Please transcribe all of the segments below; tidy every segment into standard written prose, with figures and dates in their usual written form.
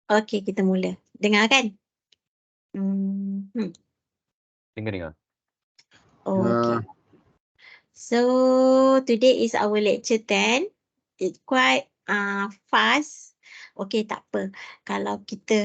Okey, kita mula. Dengar kan? Dengar. Okay. So today is our lecture 10. It's quite fast. Okay, tak apa. Kalau kita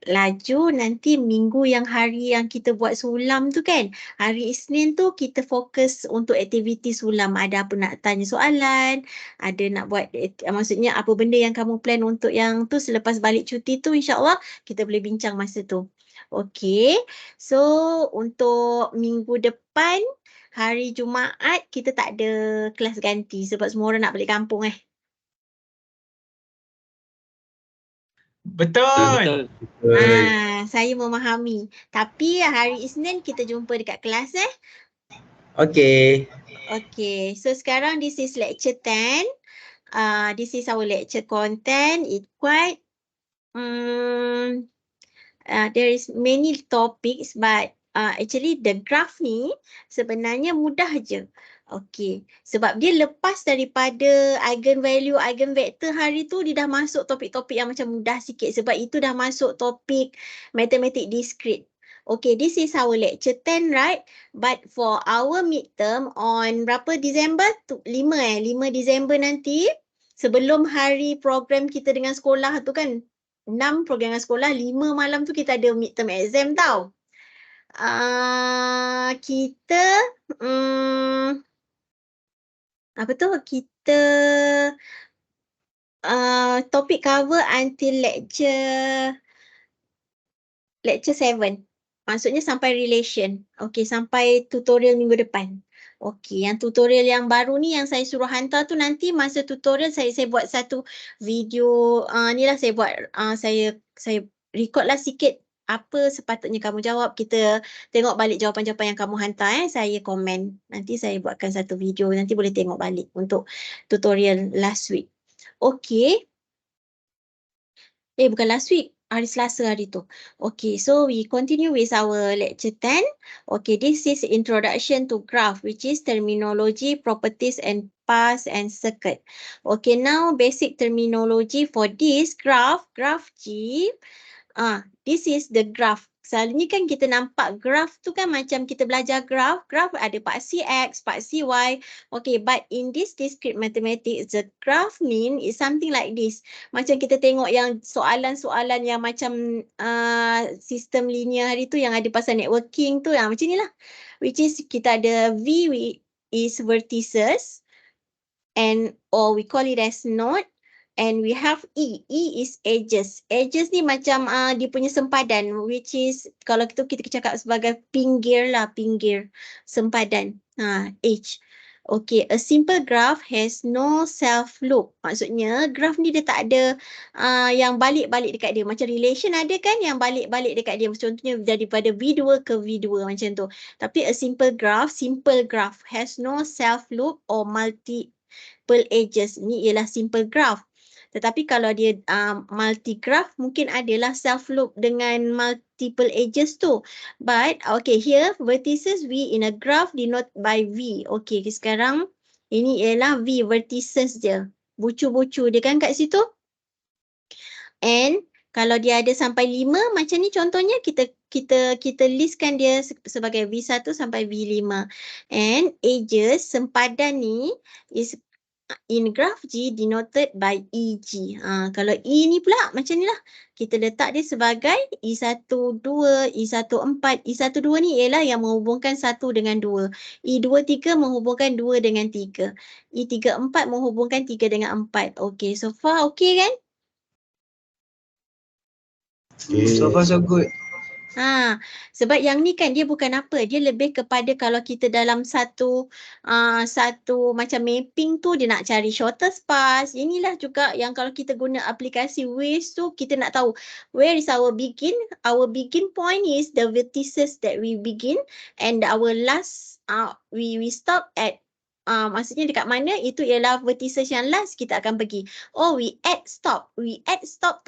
laju nanti minggu yang hari yang kita buat sulam tu kan, hari Isnin tu kita fokus untuk aktiviti sulam. Ada apa nak tanya soalan, ada nak buat, maksudnya apa benda yang kamu plan untuk yang tu selepas balik cuti tu, insyaAllah kita boleh bincang masa tu. Okay, so untuk minggu depan, hari Jumaat kita tak ada kelas ganti sebab semua orang nak balik kampung Betul. Saya memahami. Tapi hari Isnin kita jumpa dekat kelas Okay. Okay, so sekarang this is lecture 10. This is our lecture content. It quite there is many topics, but actually the graph ni sebenarnya mudah je. Okay, sebab dia lepas daripada eigenvalue, eigenvector hari tu, dia dah masuk topik-topik yang macam mudah sikit sebab itu dah masuk topik matematik discrete. Okay, this is our lecture 10, right? But for our midterm on berapa Disember? 5 Disember nanti, sebelum hari program kita dengan sekolah tu kan, 6 program dengan sekolah, 5 malam tu kita ada midterm exam tau. Kita kita topik cover until lecture 7. Maksudnya sampai relation. Okay, sampai tutorial minggu depan. Okay, yang tutorial yang baru ni yang saya suruh hantar tu nanti masa tutorial saya buat satu video, ni lah saya buat, saya record lah sikit apa sepatutnya kamu jawab. Kita tengok balik jawapan-jawapan yang kamu hantar saya komen. Nanti saya buatkan satu video, nanti boleh tengok balik untuk tutorial last week. Okay. Bukan last week. Hari Selasa hari tu. Okay, so we continue with our lecture 10. Okay, this is introduction to graph, which is terminology, properties, and paths and circuit. Okay, now basic terminology for this graph G. This is the graph. Selalunya kan kita nampak graph tu kan macam kita belajar graph ada paksi X, paksi Y. Okay, but in this discrete mathematics, the graph mean is something like this. Macam kita tengok yang soalan-soalan yang macam sistem linear hari tu yang ada pasal networking tu, macam ni lah. Which is kita ada V is vertices, or we call it as node. And we have E. E is edges. Edges ni macam dia punya sempadan, which is kalau kita cakap sebagai pinggir lah, pinggir, sempadan. H. Okay, a simple graph has no self loop. Maksudnya graph ni dia tak ada yang balik-balik dekat dia. Macam relation ada kan yang balik-balik dekat dia. Contohnya daripada V2 ke V2 macam tu. Tapi a simple graph has no self loop or multiple edges. Ni ialah simple graph. Tetapi kalau dia multi-graph, mungkin adalah self-loop dengan multiple edges tu. But, okay, here, vertices V in a graph denote by V. Okay, sekarang ini ialah V, vertices je. Bucu-bucu dia kan kat situ. And, kalau dia ada sampai 5, macam ni contohnya, kita listkan dia sebagai V1 sampai V5. And, edges, sempadan ni, is in graph G denoted by EG. Kalau E ni pula macam ni lah. Kita letak dia sebagai E12, E14. E12 ni ialah yang menghubungkan 1 dengan 2. E23 menghubungkan 2 dengan 3. E34 menghubungkan 3 dengan 4. Okay, so far okay kan? So far so good. Sebab yang ni kan dia bukan apa, dia lebih kepada kalau kita dalam satu macam mapping tu dia nak cari shortest path. Inilah juga yang kalau kita guna aplikasi Waze tu kita nak tahu where is our begin point is the vertices that we begin and our last we stop at maksudnya dekat mana itu ialah vertices yang last kita akan pergi. We add stop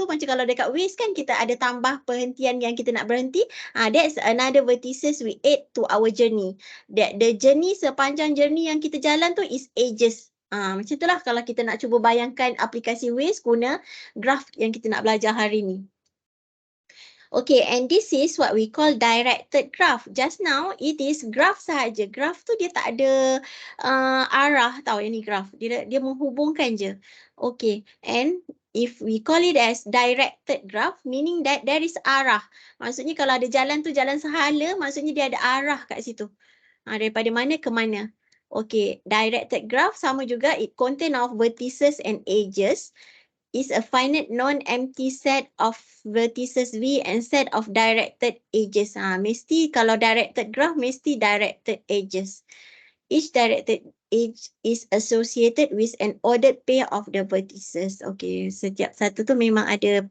tu macam kalau dekat Waze kan kita ada tambah perhentian yang kita nak berhenti. That's another vertices we add to our journey. That the journey, sepanjang journey yang kita jalan tu is edges. Macam itulah kalau kita nak cuba bayangkan aplikasi Waze guna graph yang kita nak belajar hari ni. Okay, and this is what we call directed graph. Just now, it is graph sahaja. Graph tu dia tak ada arah tau, yang ni graph. Dia menghubungkan je. Okay, and if we call it as directed graph, meaning that there is arah. Maksudnya kalau ada jalan tu jalan sehala, maksudnya dia ada arah kat situ. Daripada mana ke mana. Okay, directed graph sama juga, it contain of vertices and edges. Is a finite non-empty set of vertices V and set of directed edges. Mesti kalau directed graph, mesti directed edges. Each directed edge is associated with an ordered pair of the vertices. Okay, setiap satu tu memang ada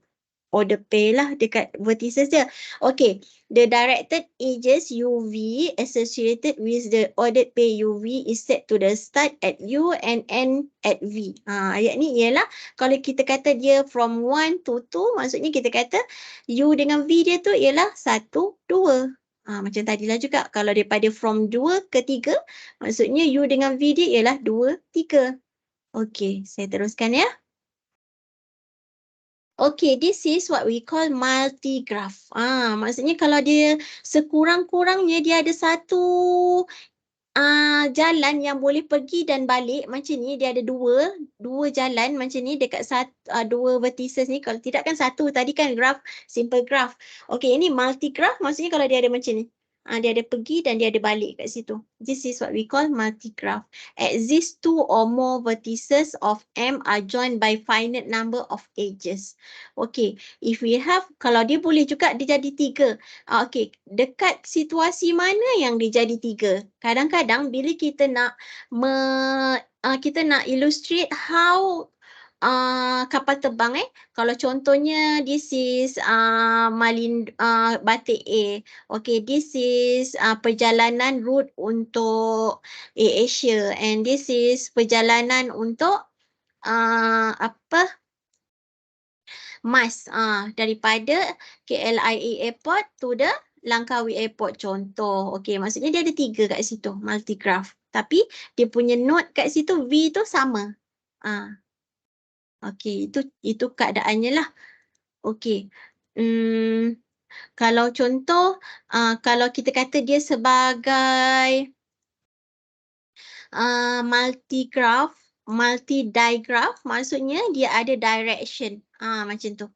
order pair lah dekat vertices dia. Okay, the directed edges UV associated with the ordered pair UV is set to the start at U and end at V. Ayat ni ialah kalau kita kata dia from 1 to 2, maksudnya kita kata U dengan V dia tu ialah 1, 2. Macam tadilah juga, kalau daripada from 2 ke 3, maksudnya U dengan V dia ialah 2, 3. Okay, saya teruskan ya. Okay, this is what we call multi-graph. Maksudnya kalau dia sekurang-kurangnya dia ada satu jalan yang boleh pergi dan balik macam ni, dia ada dua jalan macam ni dekat dua vertices ni. Kalau tidak kan satu, tadi kan graph, simple graph. Okay, ini multi-graph maksudnya kalau dia ada macam ni. Dia ada pergi dan dia ada balik kat situ. This is what we call multi-graph. Exist 2 or more vertices of M are joined by finite number of edges. Okay, if we have, kalau dia boleh juga dia jadi 3. Okay, dekat situasi mana yang dia jadi 3? Kadang-kadang bila kita nak kita nak illustrate how kapal terbang kalau contohnya this is batik A. Okay, this is perjalanan route untuk Asia and this is perjalanan untuk MAS daripada KLIA Airport to the Langkawi Airport contoh. Okay, maksudnya dia ada 3 kat situ, multi-graph. Tapi dia punya node kat situ V tu sama. Okay, itu keadaannya lah. Okay. Kalau contoh, kalau kita kata dia sebagai multi-graph, multi-digraph, maksudnya dia ada direction. Macam tu.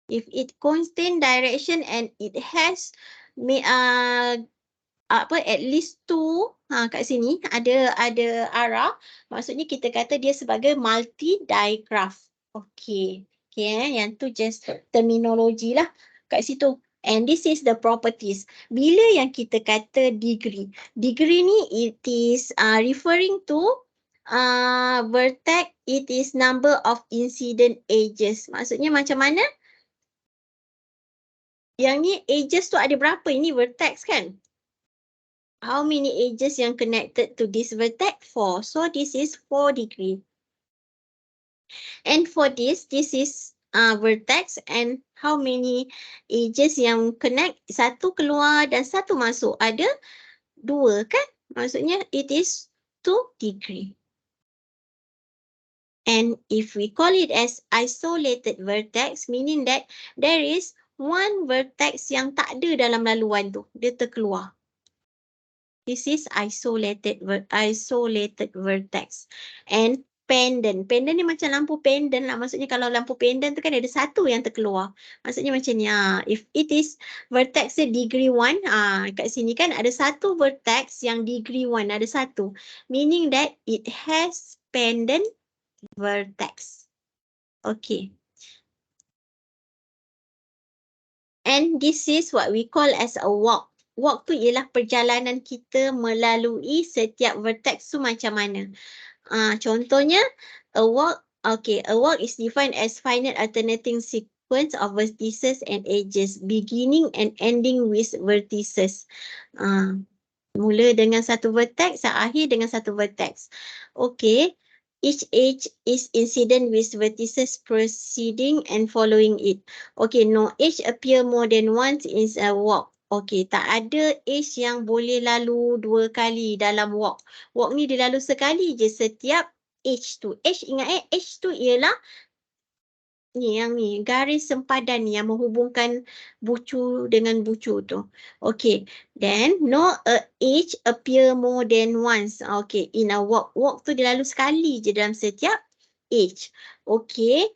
If it contain direction and it has at least 2 kat sini ada arah, maksudnya kita kata dia sebagai multi-digraph. Okay. Okay, yang tu just terminologi lah kat situ. And this is the properties. Bila yang kita kata degree. Degree ni it is referring to vertex, it is number of incident edges. Maksudnya macam mana? Yang ni edges tu ada berapa? Ini vertex kan? How many edges yang connected to this vertex? 4. So this is 4 degree. And for this is vertex and how many edges yang connect? 1 keluar dan 1 masuk. Ada 2 kan? Maksudnya it is 2 degree. And if we call it as isolated vertex, meaning that there is one vertex yang tak ada dalam laluan tu. Dia terkeluar. This is isolated vertex. And pendant. Pendant ni macam lampu pendant lah. Maksudnya kalau lampu pendant tu kan ada 1 yang terkeluar. Maksudnya macam ni. If it is vertex degree 1, kat sini kan ada 1 vertex yang degree 1. Ada 1. Meaning that it has pendant vertex. Okay. And this is what we call as a walk. Walk tu ialah perjalanan kita melalui setiap vertex tu macam mana. Contohnya, a walk is defined as finite alternating sequence of vertices and edges, beginning and ending with vertices. Mula dengan satu vertex, akhir dengan satu vertex. Okay. Each edge is incident with vertices preceding and following it. Okay, no edge appear more than once is a walk. Okay, tak ada edge yang boleh lalu 2 kali dalam walk. Walk ni dia lalu sekali je setiap H tu. H ingat H tu ialah ni yang ni garis sempadan ni yang menghubungkan bucu dengan bucu tu. Okay. Then no H appear more than once. Okay. In a walk. Walk tu dia lalu sekali je dalam setiap H. Okay.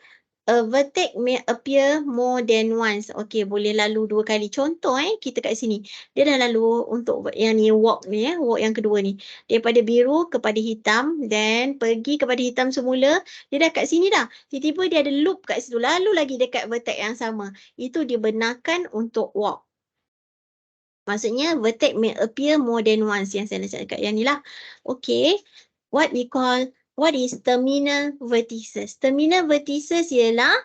A vertex may appear more than once. Okay, boleh lalu 2 kali. Contoh kita kat sini. Dia dah lalu untuk yang ni walk ni walk yang kedua ni. Daripada biru kepada hitam, then pergi kepada hitam semula. Dia dah kat sini dah. Tiba-tiba dia ada loop kat situ. Lalu lagi dekat vertex yang sama. Itu dibenarkan untuk walk. Maksudnya vertex may appear more than once. Yang saya nak cakap yang ni lah. Okay. What is terminal vertices? Terminal vertices ialah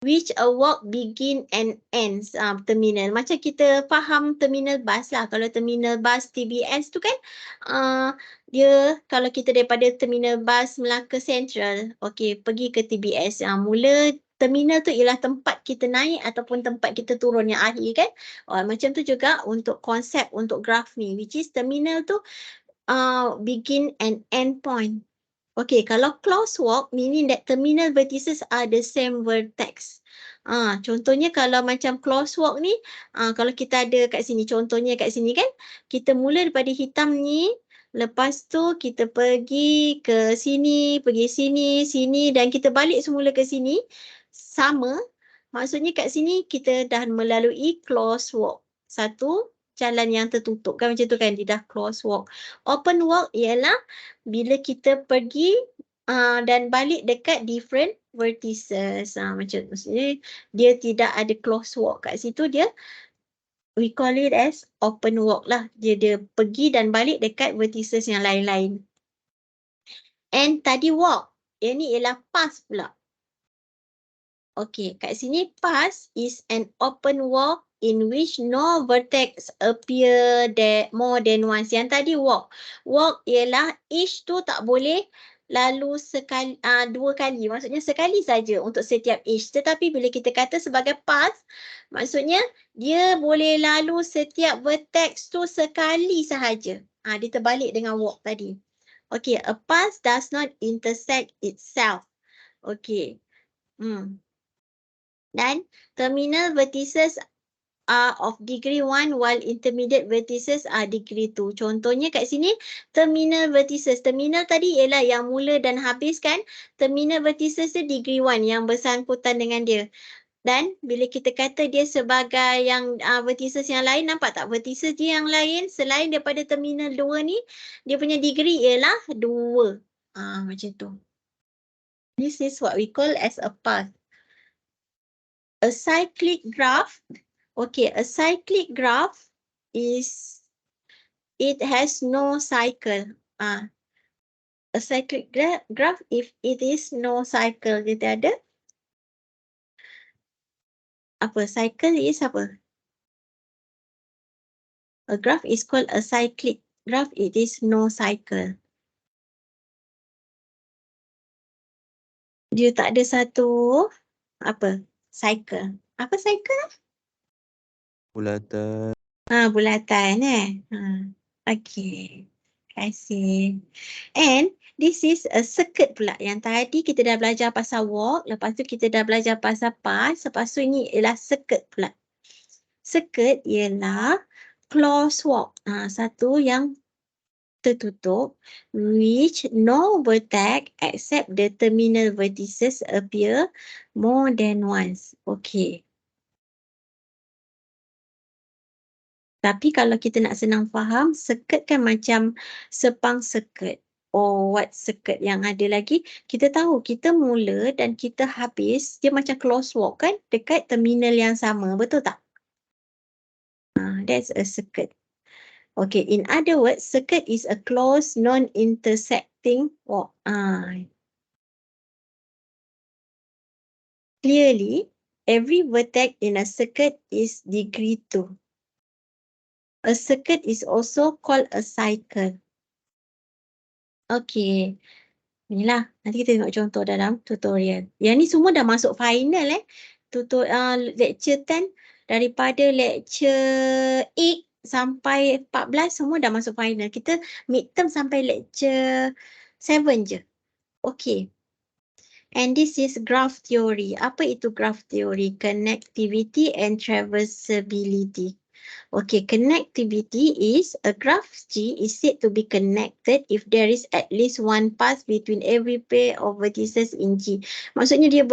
which a walk begin and ends. Terminal. Macam kita faham terminal bus lah. Kalau terminal bus TBS tu kan, dia kalau kita daripada terminal bus Melaka Central, okay, pergi ke TBS. Mula terminal tu ialah tempat kita naik ataupun tempat kita turun yang akhir kan. Macam tu juga untuk konsep untuk graf ni, which is terminal tu begin and end point. Okay, kalau close walk meaning that terminal vertices are the same vertex. Contohnya kalau macam close walk ni, kalau kita ada kat sini, contohnya kat sini kan, kita mula daripada hitam ni, lepas tu kita pergi ke sini, pergi sini, sini dan kita balik semula ke sini, sama. Maksudnya kat sini kita dah melalui close walk. Satu jalan yang tertutup kan macam tu kan, dia dah close walk. Open walk ialah bila kita pergi dan balik dekat different vertices. Macam maksudnya dia tidak ada close walk kat situ, dia we call it as open walk lah. Dia pergi dan balik dekat vertices yang lain-lain. And tadi walk, yang ni ialah pass pula. Okay, kat sini pass is an open walk in which no vertex appear more than once. Yang tadi walk. Walk ialah each tu tak boleh lalu sekali, 2 kali. Maksudnya sekali saja untuk setiap each. Tetapi bila kita kata sebagai pass, maksudnya dia boleh lalu setiap vertex tu sekali sahaja. Dia terbalik dengan walk tadi. Okay, a pass does not intersect itself. Okay. Dan terminal vertices are of degree 1 while intermediate vertices are degree 2. Contohnya kat sini terminal vertices. Terminal tadi ialah yang mula dan habis kan. Terminal vertices dia degree 1 yang bersangkutan dengan dia. Dan bila kita kata dia sebagai yang vertices yang lain, nampak tak vertices dia yang lain selain daripada terminal 2 ni, dia punya degree ialah 2. Macam tu. This is what we call as a path. A cyclic graph, okay, a cyclic graph is, it has no cycle. A cyclic graph, if it is no cycle, dia ada apa? Cycle is apa? A graph is called a cyclic graph, it is no cycle. Dia tak ada satu apa? Cycle. Apa cycle? Bulatan. Bulatan Okay. Terima kasih. And this is a circuit pula. Yang tadi kita dah belajar pasal walk, lepas tu kita dah belajar pasal pass, lepas tu ini ialah circuit pula. Circuit ialah close walk. Satu yang tertutup, which no vertex except the terminal vertices appear more than once. Okay. Tapi kalau kita nak senang faham, circuit kan macam sepang circuit. What circuit yang ada lagi, kita tahu kita mula dan kita habis, dia macam close walk kan, dekat terminal yang sama, betul tak? That's a circuit. Okay, in other words, circuit is a closed, non-intersecting walk. Clearly, every vertex in a circuit is degree 2. A circuit is also called a cycle. Okay. Inilah, nanti kita tengok contoh dalam tutorial. Yang ni semua dah masuk final lecture 10 daripada lecture 8 sampai 14 semua dah masuk final. Kita midterm sampai lecture 7 je. Okay. And this is graph theory. Apa itu graph theory? Connectivity and traversability. Okay, connectivity is a graph G is said to be connected if there is at least one path between every pair of vertices in G. Maksudnya dia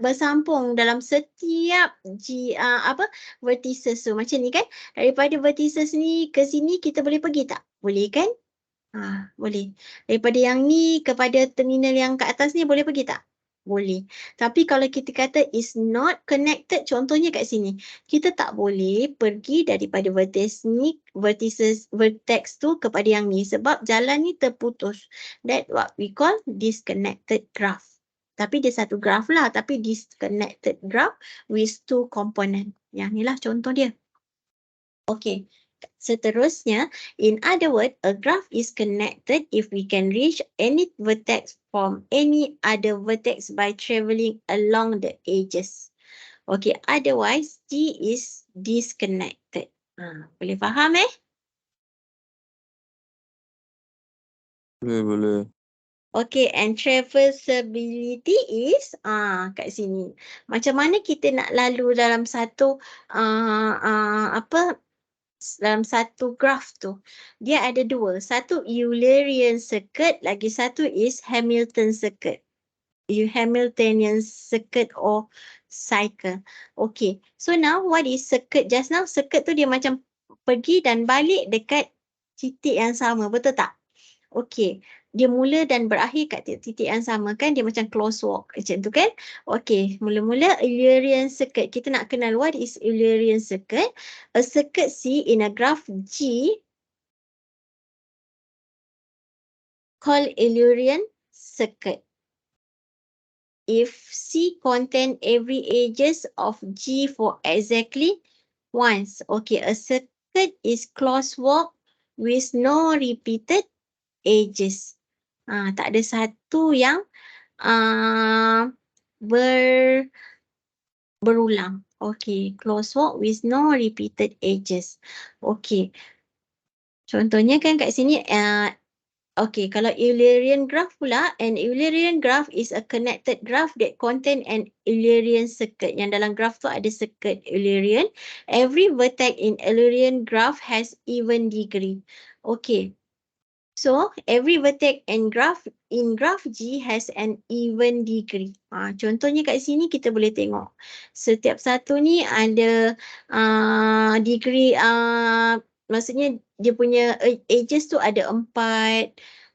bersambung dalam setiap G vertices tu. Macam ni kan? Daripada vertices ni ke sini kita boleh pergi tak? Boleh kan? Boleh. Daripada yang ni kepada terminal yang kat atas ni boleh pergi tak? Boleh. Tapi kalau kita kata is not connected, contohnya kat sini, kita tak boleh pergi daripada vertex tu kepada yang ni sebab jalan ni terputus. That what we call disconnected graph. Tapi dia satu graph lah, tapi disconnected graph with two component. Yang ni lah contoh dia. Okay. Seterusnya, in other words, a graph is connected if we can reach any vertex from any other vertex by traveling along the edges. Okay, otherwise, G is disconnected. Boleh faham Boleh. Okay, and traversability is kat sini. Macam mana kita nak lalu dalam satu dalam satu graph tu. Dia ada dua. Satu Eulerian circuit, lagi satu is Hamilton circuit. Hamiltonian circuit or cycle. Okay. So now what is circuit? Just now circuit tu dia macam pergi dan balik dekat titik yang sama. Betul tak? Okay. Dia mula dan berakhir kat titik yang sama kan, dia macam close walk macam tu kan. Okay, mula-mula Eulerian circuit. Kita nak kenal what is Eulerian circuit. A circuit C in a graph G called Eulerian circuit. If C contain every edges of G for exactly once. Okay, a circuit is close walk with no repeated edges. Tak ada satu yang berulang. Okay, close walk with no repeated edges. Okay. Contohnya kan kat sini, okay, kalau Eulerian graph pula, an Eulerian graph is a connected graph that contain an Eulerian circuit. Yang dalam graph tu ada circuit Eulerian. Every vertex in Eulerian graph has even degree. Okay. So, every vertex in graph G has an even degree. Contohnya kat sini kita boleh tengok. Setiap satu ni ada degree, maksudnya dia punya edges tu ada 4.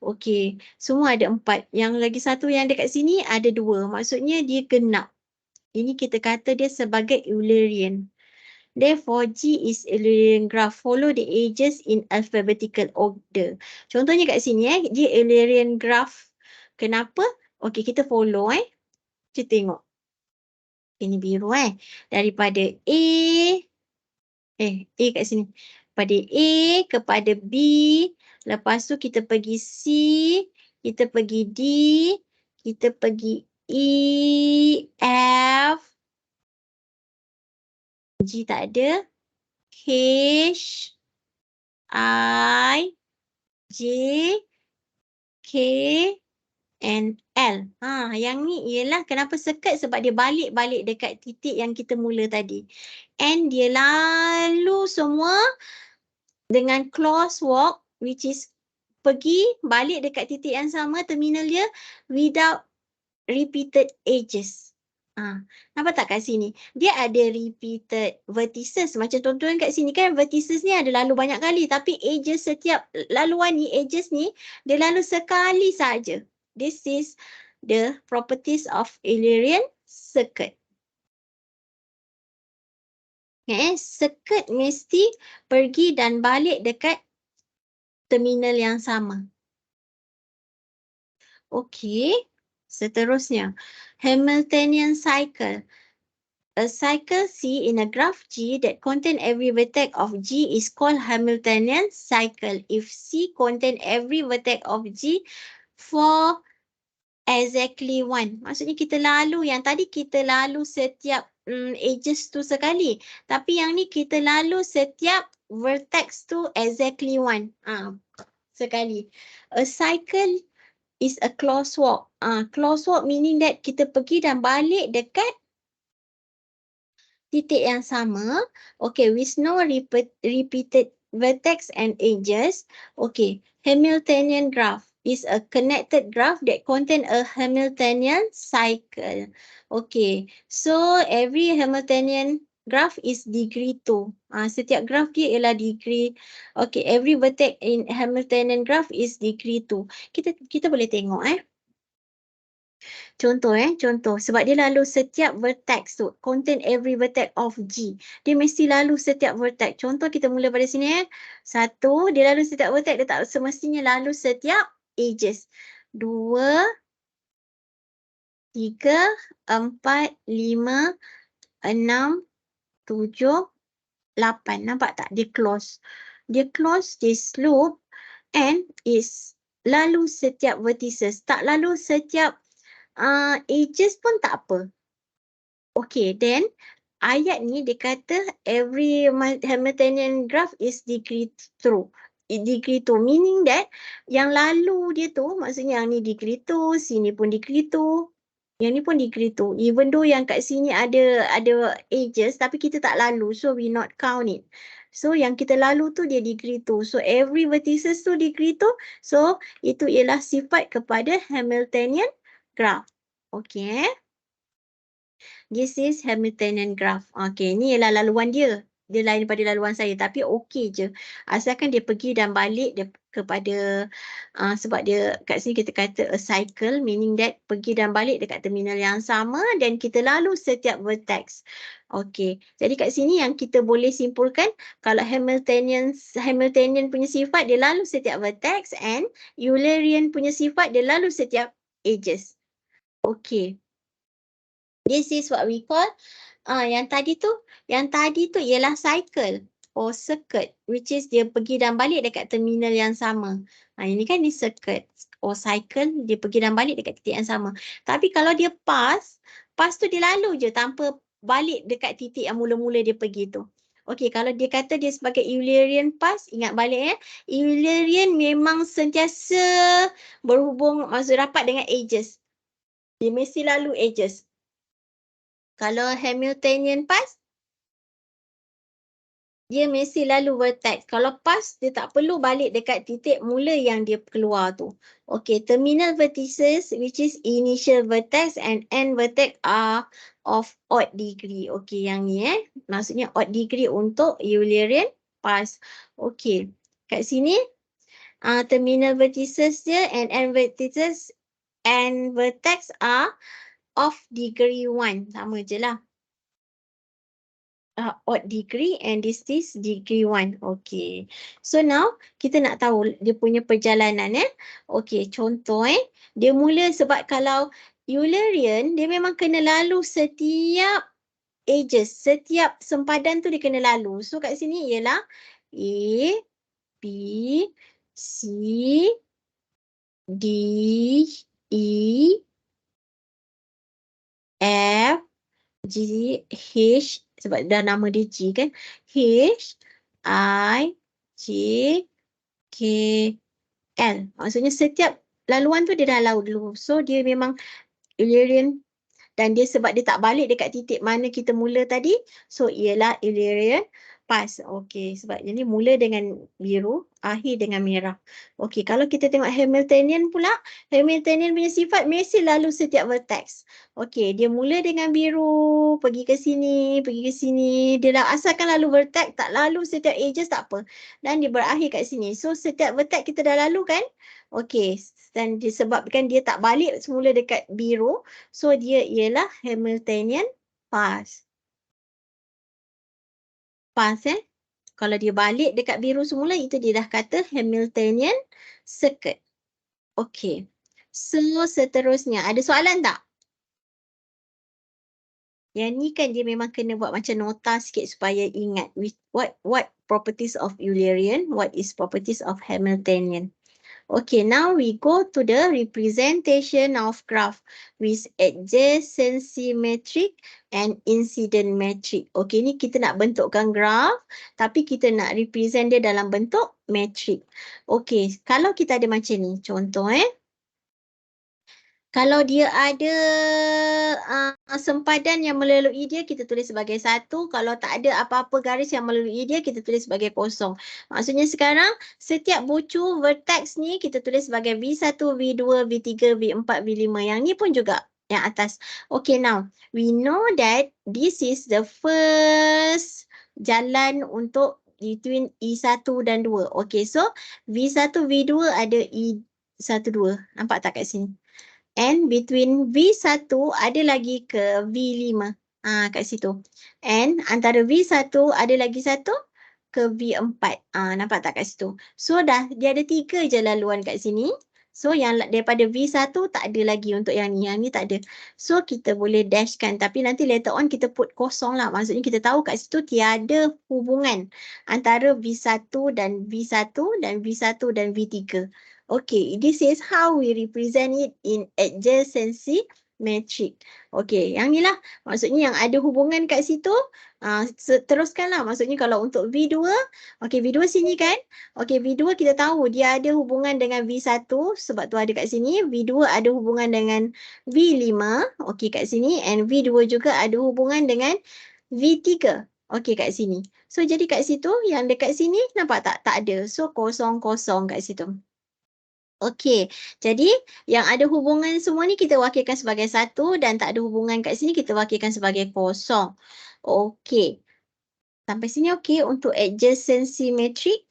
Okey, semua ada 4. Yang lagi satu yang dekat sini ada 2. Maksudnya dia genap. Ini kita kata dia sebagai Eulerian. Therefore, G is Eulerian graph. Follow the edges in alphabetical order. Contohnya kat sini G Eulerian graph. Kenapa? Okey, kita follow Kita tengok. Ini biru Daripada A kat sini. Pada A kepada B. Lepas tu kita pergi C. Kita pergi D. Kita pergi E, F. G tak ada. H, I, J, K, and L. Yang ni ialah kenapa circuit, sebab dia balik-balik dekat titik yang kita mula tadi. And dia lalu semua dengan close walk, which is pergi balik dekat titik yang sama, terminal dia, without repeated edges. Nampak tak kat sini? Dia ada repeated vertices. Macam tuan-tuan kat sini kan, vertices ni ada lalu banyak kali. Tapi edges setiap laluan ni, edges ni, dia lalu sekali saja. This is the properties of Eulerian circuit. Circuit mesti pergi dan balik dekat terminal yang sama. Okey. Seterusnya, Hamiltonian cycle. A cycle C in a graph G that contain every vertex of G is called Hamiltonian cycle. If C contain every vertex of G for exactly one. Maksudnya kita lalu, yang tadi kita lalu setiap edges tu sekali. Tapi yang ni kita lalu setiap vertex tu exactly one. Sekali. A cycle is a close walk. Close walk meaning that kita pergi dan balik dekat titik yang sama. Okay, with no repeated vertex and edges. Okay, Hamiltonian graph is a connected graph that contain a Hamiltonian cycle. Okay, so every Hamiltonian graph is degree 2. Setiap graph dia ialah degree. Okay, every vertex in Hamiltonian graph is degree 2. Kita boleh tengok contoh sebab dia lalu setiap vertex tu, contain every vertex of G. Dia mesti lalu setiap vertex. Contoh kita mula pada sini 1, dia lalu setiap vertex, dia tak semestinya lalu setiap edges. 2, 3, 4, 5, 6, 7, 8. Nampak tak? Dia close. Dia close this loop and is lalu setiap vertices. Tak lalu setiap edges pun tak apa. Okay, then ayat ni dia kata every Hamiltonian graph is degree 2. Degree 2 meaning that yang lalu dia tu maksudnya yang ni degree 2, sini pun degree 2, yang ni pun degree 2. Even though yang kat sini ada edges tapi kita tak lalu, so we not count it. So yang kita lalu tu dia degree 2. So every vertices tu degree 2. So itu ialah sifat kepada Hamiltonian graph. Okay. This is Hamiltonian graph. Okay, ni ialah laluan dia. Dia lain daripada laluan saya tapi okey je. Asalkan dia pergi dan balik dia kepada sebab dia kat sini kita kata a cycle meaning that pergi dan balik dekat terminal yang sama dan kita lalu setiap vertex. Okey. Jadi kat sini yang kita boleh simpulkan kalau Hamiltonian punya sifat dia lalu setiap vertex and Eulerian punya sifat dia lalu setiap edges. Okey. This is what we call yang tadi tu ialah cycle or circuit which is dia pergi dan balik dekat terminal yang sama. Ini kan ni circuit or cycle dia pergi dan balik dekat titik yang sama. Tapi kalau dia pass tu dia lalu je tanpa balik dekat titik yang mula-mula dia pergi tu. Okey, kalau dia kata dia sebagai Eulerian pass, ingat balik Eulerian memang sentiasa berhubung maksud rapat dengan edges. Dia mesti lalu edges. Kalau Hamiltonian pass, dia mesti lalu vertex. Kalau pass, dia tak perlu balik dekat titik mula yang dia keluar tu. Okay, terminal vertices which is initial vertex and end vertex are of odd degree. Okay, yang ni maksudnya odd degree untuk Eulerian pass. Okay, kat sini terminal vertices dia and end vertices and vertex are of degree 1. Sama je lah. Odd degree and this is degree 1. Okay. So now kita nak tahu dia punya perjalanan Okay, contoh dia mula sebab kalau Eulerian dia memang kena lalu setiap edges, setiap sempadan tu dia kena lalu. So kat sini ialah A, B, C, D, E, F, G, H, sebab dah nama dia G kan, H, I, J, K, L. Maksudnya setiap laluan tu dia dah lalu dulu. So dia memang Eulerian dan dia sebab dia tak balik dekat titik mana kita mula tadi, so ialah Eulerian pass. Okey, sebab ini mula dengan biru, akhir dengan merah. Okey, kalau kita tengok Hamiltonian pula, Hamiltonian punya sifat mesti lalu setiap vertex. Okey, dia mula dengan biru, pergi ke sini, dia dah asalkan lalu vertex, tak lalu setiap edges tak apa. Dan dia berakhir kat sini. So setiap vertex kita dah lalu kan? Okey, dan disebabkan dia tak balik semula dekat biru, so dia ialah Hamiltonian pass. Pass Kalau dia balik dekat biru semula, itu dia dah kata Hamiltonian circuit. Okey. So seterusnya, ada soalan tak? Yang ni kan dia memang kena buat macam nota sikit supaya ingat what properties of Eulerian, what is properties of Hamiltonian. Okay, now we go to the representation of graph with adjacency metric and incident metric. Okay, ni kita nak bentukkan graph tapi kita nak represent dia dalam bentuk metric. Okay, kalau kita ada macam ni, contoh Kalau dia ada sempadan yang melalui dia, kita tulis sebagai 1. Kalau tak ada apa-apa garis yang melalui dia, kita tulis sebagai kosong. Maksudnya sekarang, setiap bucu vertex ni kita tulis sebagai V1, V2, V3, V4, V5. Yang ni pun juga yang atas. Okay, now we know that this is the first jalan untuk between E1 dan 2. Okay, so V1, V2 ada E1, 2. Nampak tak kat sini? And between V1 ada lagi ke V5. Kat situ. And antara V1 ada lagi satu ke V4. Nampak tak kat situ? So dah dia ada 3 je laluan kat sini. So yang daripada V1 tak ada lagi untuk yang ni. Yang ni tak ada. So kita boleh dashkan. Tapi nanti later on kita put kosong lah. Maksudnya kita tahu kat situ tiada hubungan antara V1 dan V1 dan V1 dan V3. Okay, this is how we represent it in adjacency matrix. Okay, yang ni lah. Maksudnya yang ada hubungan kat situ. Teruskanlah. Maksudnya kalau untuk V2. Okay, V2 sini kan. Okay, V2 kita tahu dia ada hubungan dengan V1. Sebab tu ada kat sini. V2 ada hubungan dengan V5. Okay, kat sini. And V2 juga ada hubungan dengan V3. Okay, kat sini. So, jadi kat situ. Yang dekat sini nampak tak? Tak ada. So, kosong-kosong kat situ. Okey, jadi yang ada hubungan semua ni kita wakilkan sebagai 1 dan tak ada hubungan kat sini kita wakilkan sebagai kosong. Okey. Sampai sini okey untuk adjacency matrix.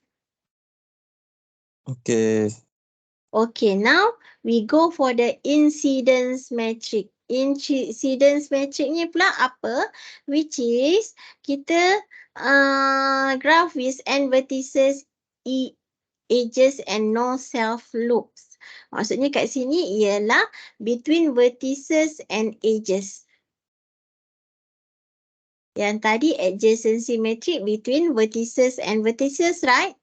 Okay. Okay, now we go for the incidence matrix. Incidence matrix ni pula apa? Which is kita graph with n vertices, edges and no self loops. Maksudnya kat sini ialah between vertices and edges. Yang tadi adjacency matrix between vertices and vertices, right?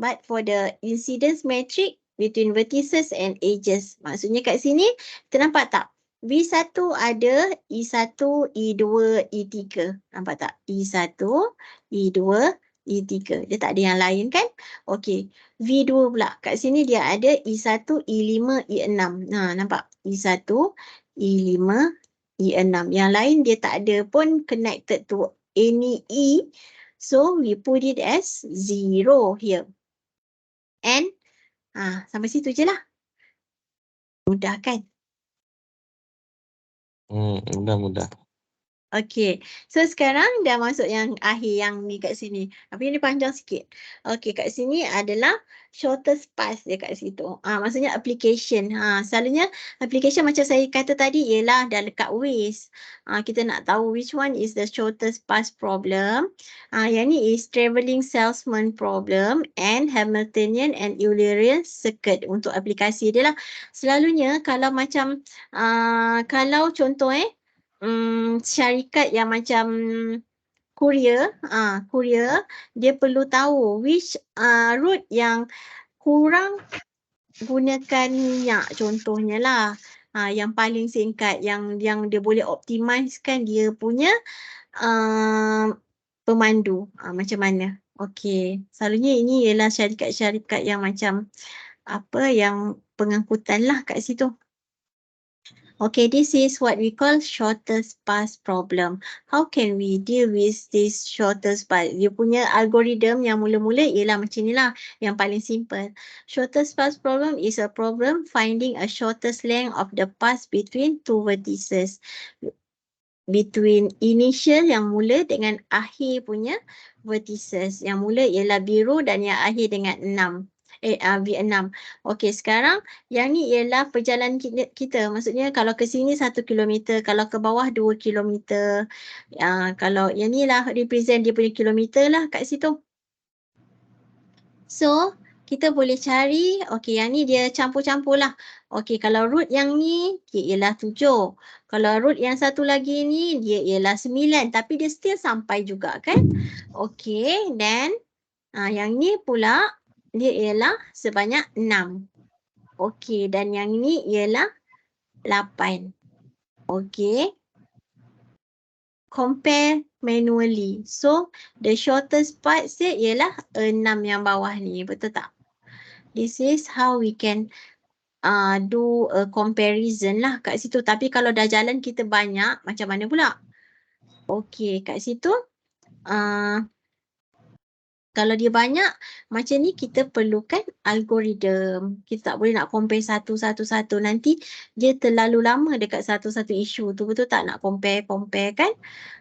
But for the incidence matrix between vertices and edges. Maksudnya kat sini, kita nampak tak? V1 ada E1, E2, E3. Nampak tak? E1, E2, E3. Dia tak ada yang lain kan? Okey. V2 pula. Kat sini dia ada E1, E5, E6. Nampak? E1, E5, E6. Yang lain dia tak ada pun connected to any E. So, we put it as 0 here. And, sampai situ je lah. Mudah kan? Mudah-mudah. Okey, so sekarang dah masuk yang akhir yang ni kat sini. Tapi ni panjang sikit. Okey, kat sini adalah shortest path dia kat situ. Maksudnya application. Selalunya application macam saya kata tadi ialah dah dekat ways. Kita nak tahu which one is the shortest path problem. Yang ni is travelling salesman problem and Hamiltonian and Eulerian circuit untuk aplikasi dia lah. Selalunya kalau macam kalau contoh syarikat yang macam courier, dia perlu tahu which route yang kurang gunakan minyak contohnya lah. Yang paling singkat yang dia boleh optimizekan dia punya pemandu. Macam mana? Okey, selalunya ini ialah syarikat-syarikat yang macam yang pengangkutan lah kat situ. Okay, this is what we call shortest path problem. How can we deal with this shortest path? Dia punya algorithm yang mula-mula ialah macam ni lah, yang paling simple. Shortest path problem is a problem finding a shortest length of the path between two vertices. Between initial yang mula dengan akhir punya vertices. Yang mula ialah biru dan yang akhir dengan 6. V6. Okey, sekarang yang ni ialah perjalanan kita. Maksudnya kalau ke sini 1 kilometer, kalau ke bawah 2 kilometer. Kalau yang ni lah represent dia punya kilometer lah kat situ. So, kita boleh cari, okey yang ni dia campur-campur lah. Okey, kalau root yang ni dia ialah 7. Kalau root yang satu lagi ni dia ialah 9. Tapi dia still sampai juga kan. Okey, then yang ni pula dia ialah sebanyak 6. Okey, dan yang ini ialah 8. Okey. Compare manually. So, the shortest part dia ialah 6 yang bawah ni. Betul tak? This is how we can do a comparison lah kat situ. Tapi kalau dah jalan kita banyak, macam mana pula? Okey, kat situ kalau dia banyak, macam ni kita perlukan algoritma. Kita tak boleh nak compare satu-satu. Nanti dia terlalu lama dekat satu-satu isu tu. Betul tak nak compare kan?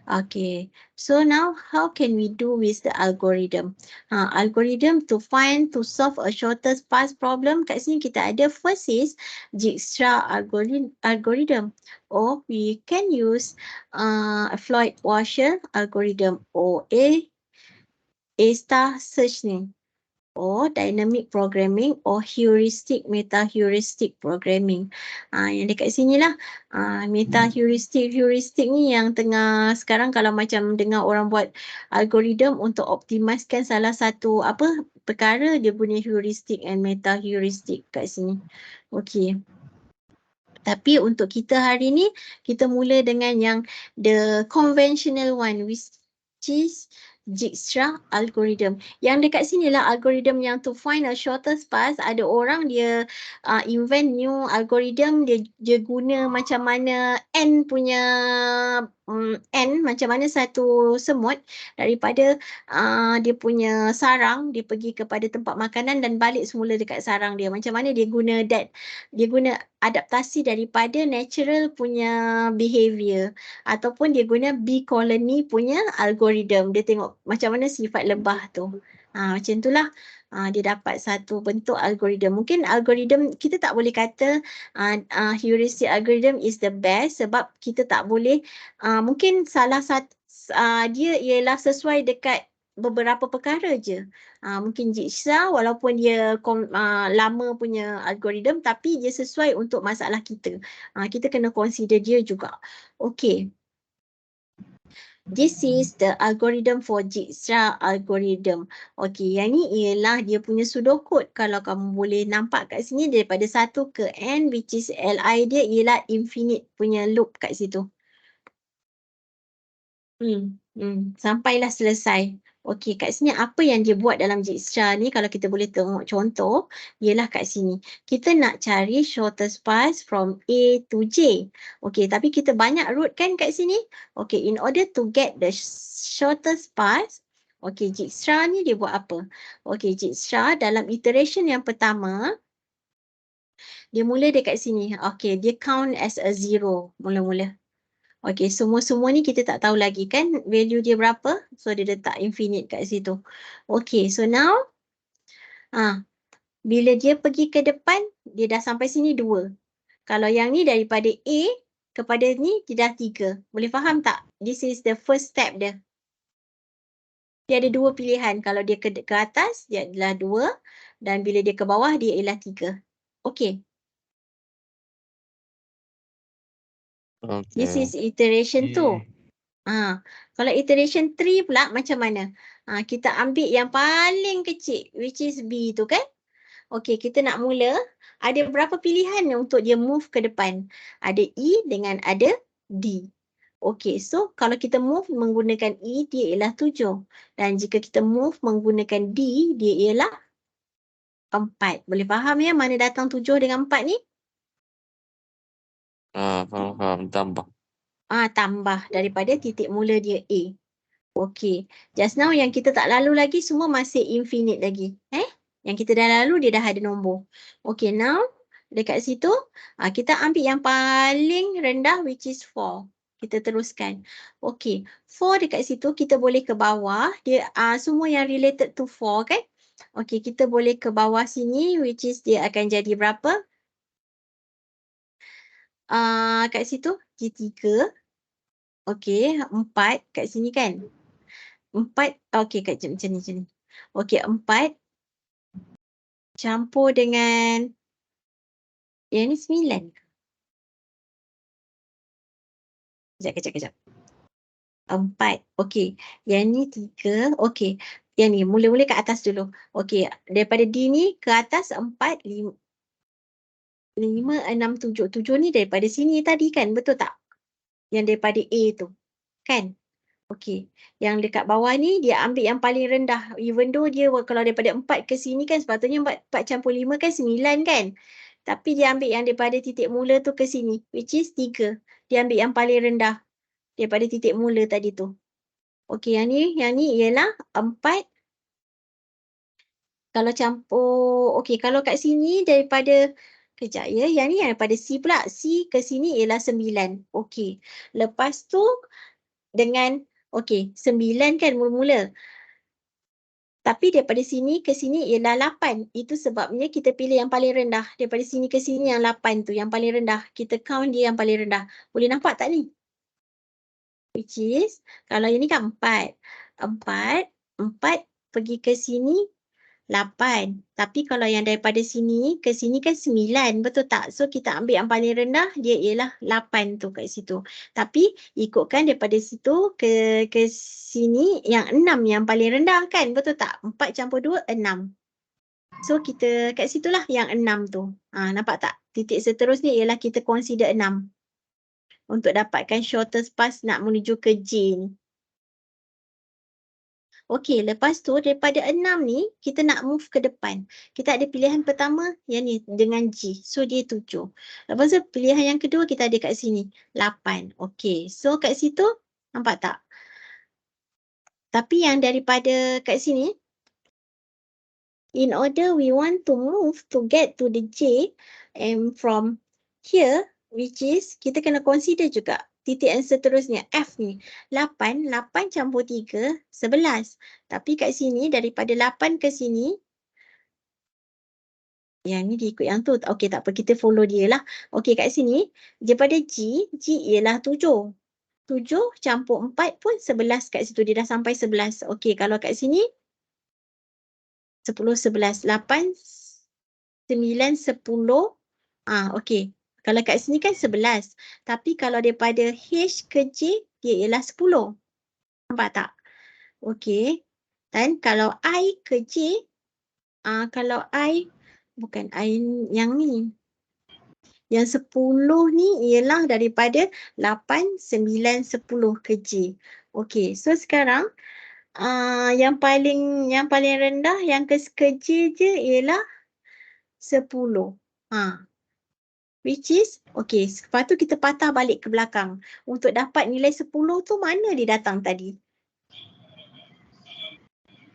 Okay. So now how can we do with the algorithm? Algorithm to solve a shortest path problem. Kat sini kita ada first is Dijkstra algorithm. Or we can use Floyd-Warshall algorithm. Or A-star search ni, or dynamic programming or meta-heuristic programming. Yang dekat sini lah, meta-heuristic ni yang tengah sekarang kalau macam dengar orang buat algoritma untuk optimiskan salah satu perkara, dia punya heuristic and meta-heuristic kat sini. Okay. Tapi untuk kita hari ni, kita mula dengan yang the conventional one, which is Dijkstra algorithm. Yang dekat sini lah algorithm yang to find a shortest path. Ada orang dia invent new algorithm, dia guna macam mana N punya N, macam mana satu semut daripada dia punya sarang, dia pergi kepada tempat makanan dan balik semula dekat sarang dia. Macam mana dia guna dia guna adaptasi daripada natural punya behavior, ataupun dia guna bee colony punya algoritma. Dia tengok macam mana sifat lebah tu. Macam itulah dia dapat satu bentuk algoritma. Mungkin algoritma kita tak boleh kata heuristic algorithm is the best, sebab kita tak boleh mungkin salah satu dia ialah sesuai dekat beberapa perkara je. Mungkin Dijkstra walaupun dia lama punya algoritma, tapi dia sesuai untuk masalah kita. Kita kena consider dia juga. Okay. This is the algorithm for Dijkstra algorithm. Okay, yang ni ialah dia punya pseudocode. Kalau kamu boleh nampak kat sini, daripada 1 ke N, which is Li dia ialah infinite punya loop kat situ. Sampailah selesai. Okey, kat sini apa yang dia buat dalam Dijkstra ni, kalau kita boleh tengok contoh, ialah kat sini. Kita nak cari shortest path from A to J. Okey, tapi kita banyak root kan kat sini. Okey, in order to get the shortest path, okey, Dijkstra ni dia buat apa? Okey, Dijkstra dalam iteration yang pertama, dia mula dekat sini. Okey, dia count as a 0 mula-mula. Okay, semua ni kita tak tahu lagi kan value dia berapa. So, dia letak infinite kat situ. Okay, so now, bila dia pergi ke depan, dia dah sampai sini 2. Kalau yang ni daripada A kepada ni, dia dah 3. Boleh faham tak? This is the first step dia. Dia ada 2 pilihan. Kalau dia ke atas, dia adalah 2. Dan bila dia ke bawah, dia ialah 3. Okay. This is iteration 2. Kalau iteration 3 pula macam mana? Kita ambil yang paling kecil, which is B tu kan? Okey, kita nak mula. Ada berapa pilihan untuk dia move ke depan? Ada E dengan ada D. Okey, so kalau kita move menggunakan E, dia ialah 7. Dan jika kita move menggunakan D, dia ialah 4. Boleh faham ya mana datang 7 dengan 4 ni? Faham. Tambah. Tambah daripada titik mula dia A. Okey. Just now yang kita tak lalu lagi semua masih infinite lagi. Yang kita dah lalu dia dah ada nombor. Okey, now dekat situ kita ambil yang paling rendah which is 4. Kita teruskan. Okey, 4 dekat situ kita boleh ke bawah. Dia semua yang related to 4 kan? Okey, kita boleh ke bawah sini which is dia akan jadi berapa? Kat situ G3. Okey, 4 kat sini kan? 4, okey kat macam ni. Okey, 4 campur dengan yang ni 9. Kejap. 4, okey. Yang ni 3, okey. Yang ni mula-mula kat atas dulu. Okey, daripada D ni ke atas 4, 5, 6, 7. 7 ni daripada sini tadi kan, betul tak? Yang daripada A tu, kan? Okey, yang dekat bawah ni dia ambil yang paling rendah. Even though dia kalau daripada 4 ke sini kan sepatutnya 4 campur 5 kan 9 kan? Tapi dia ambil yang daripada titik mula tu ke sini, which is 3. Dia ambil yang paling rendah daripada titik mula tadi tu. Okey, yang ni ialah 4. Kalau campur, okey, kalau kat sini daripada, kejap ya, yang ni daripada C pula. C ke sini ialah 9. Okey. Lepas tu dengan, okey, 9 kan mula-mula. Tapi daripada sini ke sini ialah 8. Itu sebabnya kita pilih yang paling rendah. Daripada sini ke sini yang 8 tu, yang paling rendah. Kita count dia yang paling rendah. Boleh nampak tak ni? Which is, kalau ini kan 4. 4 pergi ke sini 8. Tapi kalau yang daripada sini ke sini kan 9. Betul tak? So kita ambil yang paling rendah, dia ialah 8 tu kat situ. Tapi ikutkan daripada situ ke sini yang 6 yang paling rendah kan? Betul tak? 4 campur 2, 6. So kita kat situlah yang 6 tu. Nampak tak? Titik seterusnya ialah kita consider 6. Untuk dapatkan shortest path nak menuju ke J ni. Okey, lepas tu daripada 6 ni, kita nak move ke depan. Kita ada pilihan pertama, yang ni dengan G. So, dia 7. Lepas tu pilihan yang kedua kita ada kat sini, 8. Okey, so kat situ, nampak tak? Tapi yang daripada kat sini, in order we want to move to get to the J, and from here, which is, kita kena consider juga titik yang seterusnya, F ni. 8 campur 3, 11. Tapi kat sini, daripada 8 ke sini, yang ni dia ikut yang tu. Okey, tak apa, kita follow dia lah. Okey, kat sini, daripada G ialah 7. 7 campur 4 pun 11 kat situ. Dia dah sampai 11. Okey, kalau kat sini, 10, 11, 8, 9, 10. Okey. Kalau kat sini kan 11. Tapi kalau daripada H ke J, dia ialah 10. Nampak tak? Okey. Dan kalau I ke J, kalau I, bukan I yang ni. Yang 10 ni ialah daripada 8, 9, 10 ke J. Okey. So sekarang, yang paling rendah yang ke J je ialah 10. Which is, okay, lepas tu kita patah balik ke belakang. Untuk dapat nilai 10 tu mana dia datang tadi?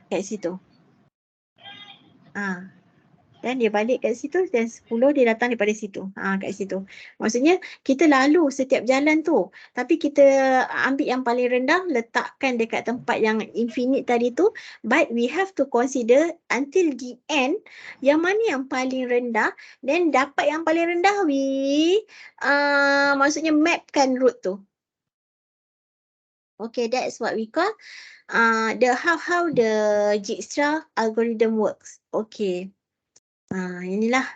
Kat situ. Dan dia balik kat situ dan 10 dia datang daripada situ. Kat situ. Maksudnya kita lalu setiap jalan tu. Tapi kita ambil yang paling rendah, letakkan dekat tempat yang infinite tadi tu. But we have to consider until the end, yang mana yang paling rendah. Then dapat yang paling rendah, maksudnya mapkan route tu. Okay, that's what we call how the Dijkstra algorithm works. Okay. Inilah.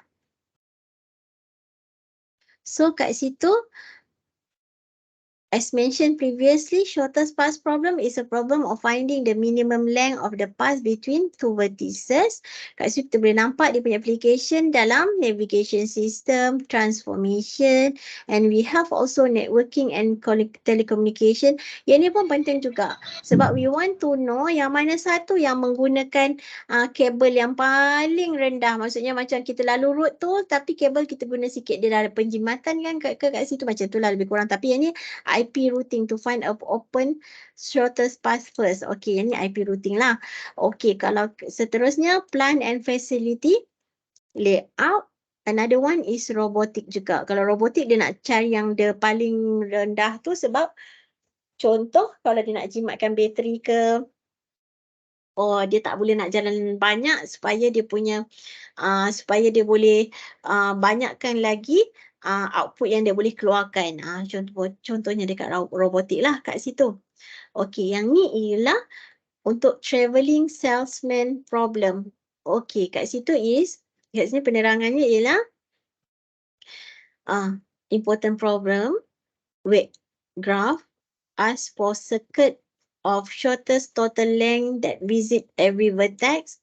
So kat situ, as mentioned previously, shortest path problem is a problem of finding the minimum length of the path between two vertices. Kat situ kita boleh nampak dia punya application dalam navigation system, transformation, and we have also networking and telecommunication. Yang ni pun penting juga sebab we want to know yang mana satu yang menggunakan kabel yang paling rendah. Maksudnya macam kita lalu road tu tapi kabel kita guna sikit, dia dah ada penjimatan kan kat situ, macam tu lah lebih kurang. Tapi yang ni IP routing to find a open shortest path first. Okay, yang ni IP routing lah. Okay, kalau seterusnya plant and facility layout. Another one is robotic juga. Kalau robotik dia nak cari yang dia paling rendah tu sebab contoh kalau dia nak jimatkan bateri ke, dia tak boleh nak jalan banyak supaya dia punya supaya dia boleh banyakkan lagi output yang dia boleh keluarkan. Contohnya dekat robotik lah kat situ. Okey, yang ni ialah untuk travelling salesman problem. Okey, kat situ kat sini penerangannya ialah important problem, weight graph, ask for circuit of shortest total length that visit every vertex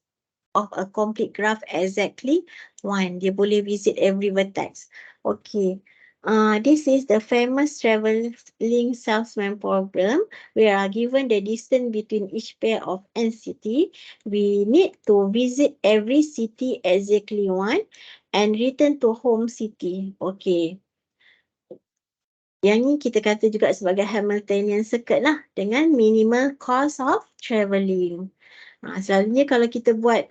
of a complete graph exactly 1. Dia boleh visit every vertex. Okay. This is the famous traveling salesman problem. We are given the distance between each pair of n city. We need to visit every city exactly 1. and return to home city. Okay. Yang ni kita kata juga sebagai Hamiltonian circuit lah dengan minimal cost of travelling. Selalunya kalau kita buat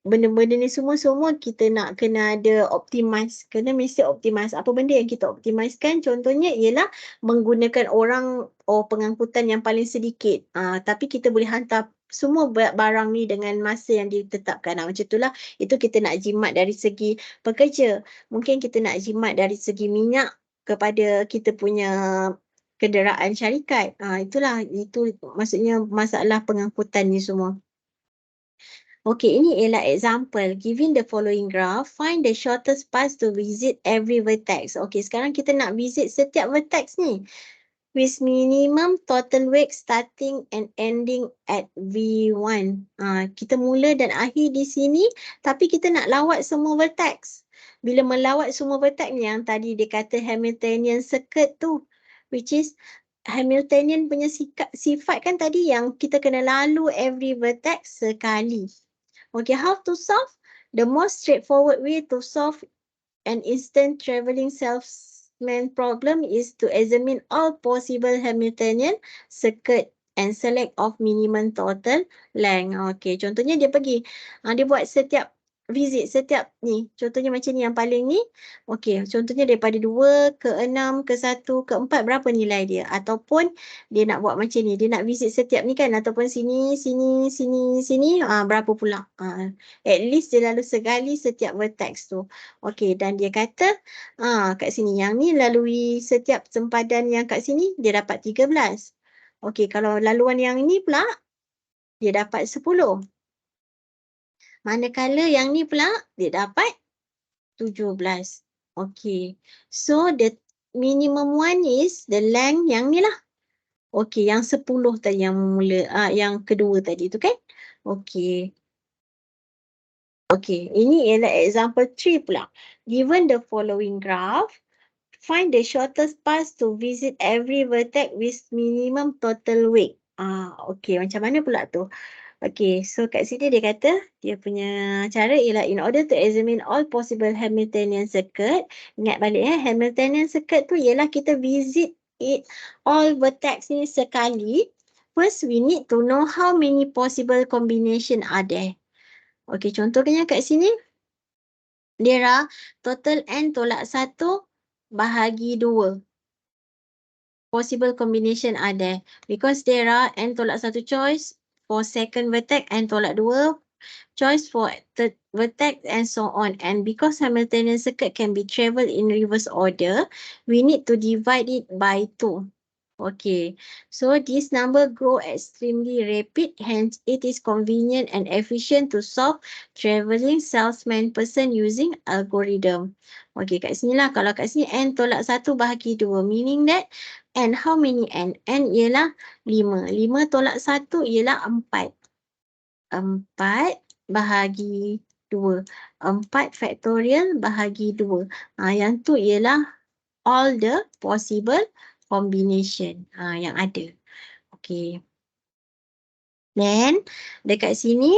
benda-benda ni semua kita nak kena ada optimize. Kena mesti optimize. Apa benda yang kita optimizekan? Contohnya ialah menggunakan orang pengangkutan yang paling sedikit. Tapi kita boleh hantar semua barang ni dengan masa yang ditetapkan. Macam itulah. Itu kita nak jimat dari segi pekerja. Mungkin kita nak jimat dari segi minyak kepada kita punya kenderaan syarikat. Itulah, itu maksudnya masalah pengangkutan ni semua. Okey, ini ialah example. Given the following graph, find the shortest path to visit every vertex. Okey, sekarang kita nak visit setiap vertex ni. With minimum total weight starting and ending at V1. Kita mula dan akhir di sini, tapi kita nak lawat semua vertex. Bila melawat semua vertex ni, yang tadi dia kata Hamiltonian circuit tu, which is Hamiltonian punya sifat kan tadi yang kita kena lalu every vertex sekali. Okay, how to solve? The most straightforward way to solve an instant traveling salesman problem is to examine all possible Hamiltonian circuit and select of minimum total length. Okay, contohnya dia pergi, dia buat setiap visit, setiap ni. Contohnya macam ni yang paling ni. Okay, contohnya daripada 2 ke 6 ke 1 ke 4 berapa nilai dia. Ataupun dia nak buat macam ni. Dia nak visit setiap ni kan. Ataupun sini, sini, sini, sini. Berapa pula. At least dia lalu sekali setiap vertex tu. Okay, dan dia kata kat sini. Yang ni lalui setiap sempadan yang kat sini dia dapat 13. Okay, kalau laluan yang ni pula dia dapat 10. Manakala yang ni pula dia dapat 17. Okay. So the minimum one is the length yang ni lah. Okay, yang 10 tadi yang mula, yang kedua tadi tu kan. Okay. Okay, ini ialah example 3 pula. Given the following graph, find the shortest path to visit every vertex with minimum total weight. Okay, macam mana pula tu? Okay, so kat sini dia kata dia punya cara ialah in order to examine all possible Hamiltonian circuit. Ingat balik Hamiltonian circuit tu ialah kita visit it all vertex ni sekali. First we need to know how many possible combination are there. Okay, contohnya kat sini there are total n tolak 1 bahagi 2. Possible combination are there because there are n tolak 1 choice for second vertex and tolak 2 choice for third vertex and so on. And because Hamiltonian circuit can be travelled in reverse order, we need to divide it by 2. Okay, so this number grow extremely rapid, hence it is convenient and efficient to solve travelling salesman person using algorithm. Okay, kat sini lah, kalau kat sini n tolak 1 bahagi 2, meaning that n, how many n? N ialah 5. 5 tolak 1 ialah 4. 4 bahagi 2. 4 factorial bahagi 2. Yang tu ialah all the possible combination yang ada. Okay. Then, dekat sini,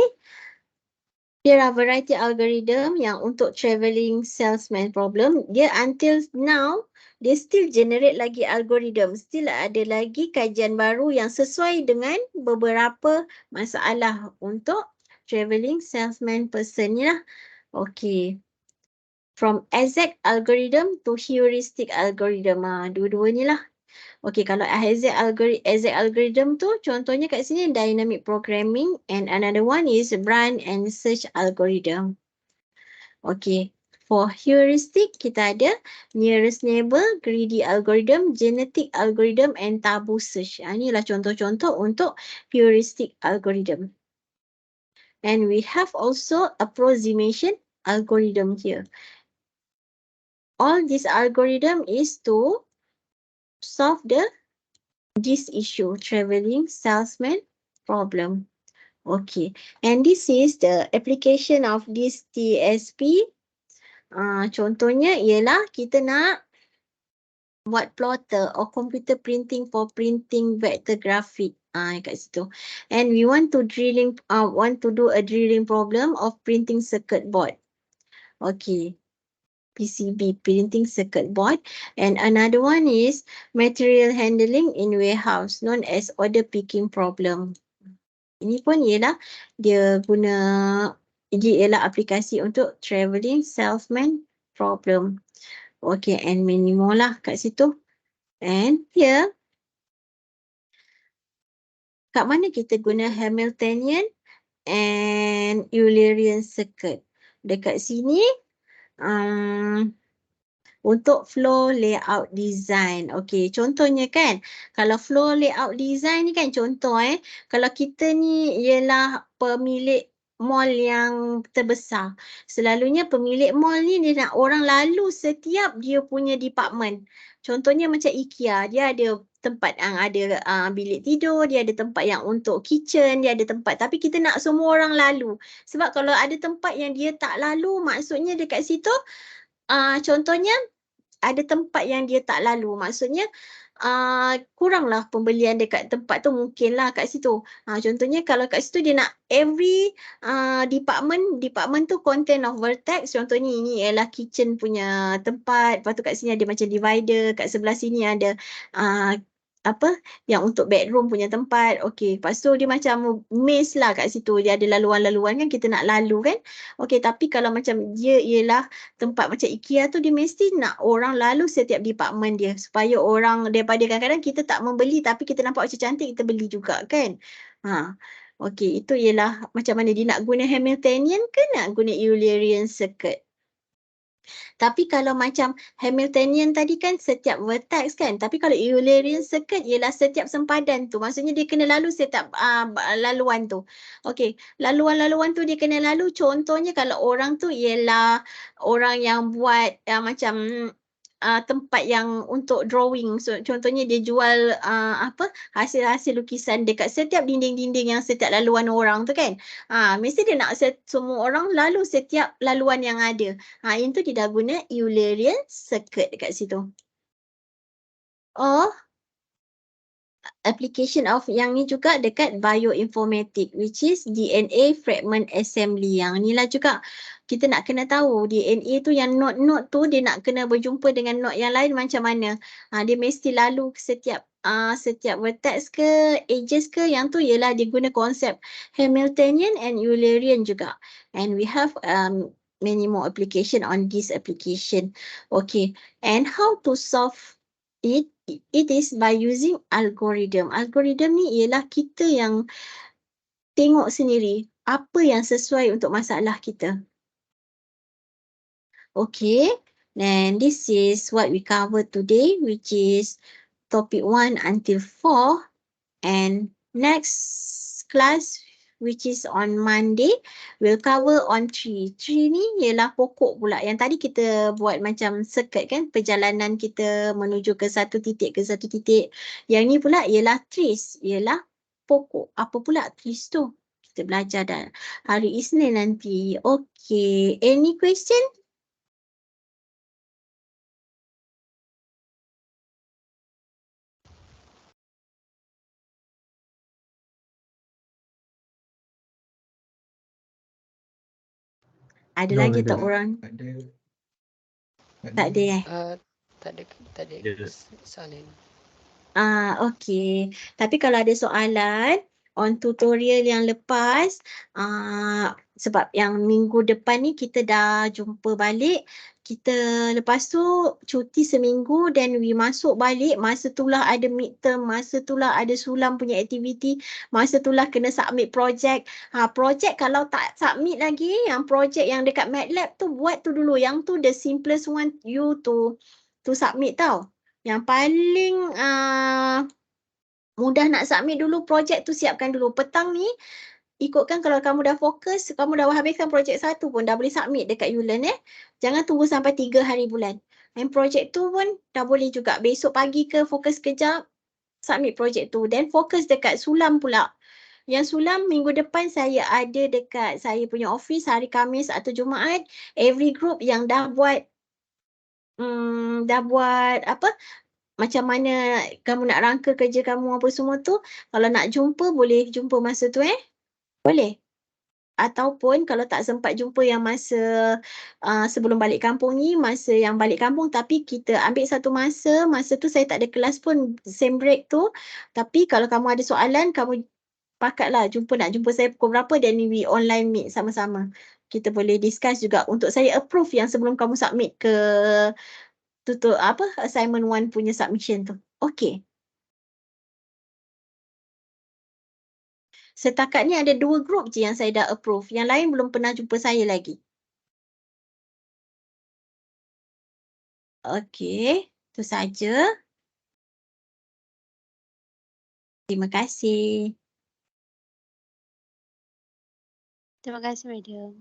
there are variety algorithm yang untuk travelling salesman problem. Dia until now, dia still generate lagi algorithm. Still ada lagi kajian baru yang sesuai dengan beberapa masalah untuk travelling salesman person ni lah. Okay. From exact algorithm to heuristic algorithm. Dua-dua ni lah. Okay, kalau exact algorithm tu, contohnya kat sini dynamic programming and another one is branch and search algorithm. Okay, for heuristic kita ada nearest neighbor, greedy algorithm, genetic algorithm and tabu search. Inilah contoh-contoh untuk heuristic algorithm. And we have also approximation algorithm here. All this algorithm is to solve this issue, travelling salesman problem. Okay, and this is the application of this TSP. Contohnya ialah kita nak buat plotter or computer printing for printing vector graphic. Kat situ. And we want to do a drilling problem of printing circuit board. Okay. PCB, printing circuit board. And another one is material handling in warehouse, known as order picking problem. Ini pun ialah dia guna, ini ialah aplikasi untuk travelling salesman problem. Okay, and many more lah kat situ. And here, kat mana kita guna Hamiltonian and Eulerian circuit? Dekat sini, untuk flow layout design. Okey, contohnya kan, kalau flow layout design ni kan contoh kalau kita ni ialah pemilik mall yang terbesar. Selalunya pemilik mall ni dia nak orang lalu setiap dia punya department. Contohnya macam IKEA, dia ada tempat yang ada bilik tidur, dia ada tempat yang untuk kitchen, dia ada tempat. Tapi kita nak semua orang lalu. Sebab kalau ada tempat yang dia tak lalu, maksudnya dekat situ, contohnya ada tempat yang dia tak lalu. Maksudnya kuranglah pembelian dekat tempat tu mungkinlah kat situ. Contohnya kalau kat situ dia nak every department tu content of vertex. Contohnya ini ialah kitchen punya tempat. Lepas tu kat sini ada macam divider. Kat sebelah sini ada apa yang untuk bedroom punya tempat. Okey, lepas tu dia macam maze lah kat situ. Dia ada laluan-laluan kan, kita nak lalu kan. Okey, tapi kalau macam dia ialah tempat macam IKEA tu, dia mesti nak orang lalu setiap department dia supaya orang, daripada kadang-kadang kita tak membeli tapi kita nampak macam cantik, kita beli juga kan. Okey, itu ialah macam mana dia nak guna Hamiltonian ke nak guna Eulerian circuit. Tapi kalau macam Hamiltonian tadi kan setiap vertex kan. Tapi kalau Eulerian circuit ialah setiap sempadan tu. Maksudnya dia kena lalu setiap laluan tu. Okey, laluan-laluan tu dia kena lalu. Contohnya kalau orang tu ialah orang yang buat macam tempat yang untuk drawing. So, contohnya dia jual hasil-hasil lukisan dekat setiap dinding-dinding yang setiap laluan orang tu kan. Mesti dia nak semua orang lalu setiap laluan yang ada. Itu dia dah guna Eulerian circuit dekat situ. Application of yang ni juga dekat bioinformatic, which is DNA fragment assembly. Yang ni lah juga kita nak kena tahu DNA tu yang node-node tu dia nak kena berjumpa dengan node yang lain macam mana. Dia mesti lalu setiap vertex ke edges ke, yang tu ialah dia guna konsep Hamiltonian and Eulerian juga. And we have many more application on this application. Okay, and how to solve it? It is by using algorithm. Algorithm ni ialah kita yang tengok sendiri apa yang sesuai untuk masalah kita. Okay, then this is what we covered today, which is topic 1 until 4. And next class, which is on Monday, we'll cover on 3. 3 ni ialah pokok pula. Yang tadi kita buat macam circuit kan, perjalanan kita menuju ke satu titik ke satu titik. Yang ni pula ialah trees, ialah pokok. Apa pula trees tu? Kita belajar dah hari Isnin nanti. Okay, any question? Ada lagi tak orang? Tak ada Tak ada soalan. Okey. Tapi kalau ada soalan on tutorial yang lepas, sebab yang minggu depan ni kita dah jumpa balik, kita lepas tu cuti seminggu dan we masuk balik, masa itulah ada midterm, masa itulah ada sulam punya aktiviti, masa itulah kena submit projek. Projek kalau tak submit lagi, yang projek yang dekat MATLAB tu buat tu dulu, yang tu the simplest one you to submit tau. Yang paling mudah nak submit dulu projek tu, siapkan dulu. Petang ni, ikutkan kalau kamu dah fokus, kamu dah habiskan projek 1 pun dah boleh submit dekat Ulearn Jangan tunggu sampai 3 hari bulan. Dan projek tu pun dah boleh juga. Besok pagi ke fokus kejap, submit projek tu. Dan fokus dekat sulam pula. Yang sulam minggu depan saya ada dekat saya punya office hari Khamis atau Jumaat. Every group yang dah buat macam mana kamu nak rangka kerja kamu apa semua tu, kalau nak jumpa boleh jumpa masa tu Boleh? ataupun kalau tak sempat jumpa yang masa sebelum balik kampung ni, masa yang balik kampung tapi kita ambil satu masa tu saya tak ada kelas pun, same break tu. Tapi kalau kamu ada soalan, kamu pakatlah nak jumpa saya pukul berapa, dan we online meet sama-sama. Kita boleh discuss juga untuk saya approve yang sebelum kamu submit ke tutup assignment 1 punya submission tu. Okey. Setakat ni ada 2 group je yang saya dah approve. Yang lain belum pernah jumpa saya lagi. Okey, itu saja. Terima kasih. Terima kasih, Madam.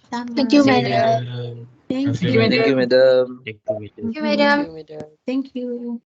Sama. Thank you, Thank Madam. you. Thank Thank you. you, madam. Thank you, madam. Thank you.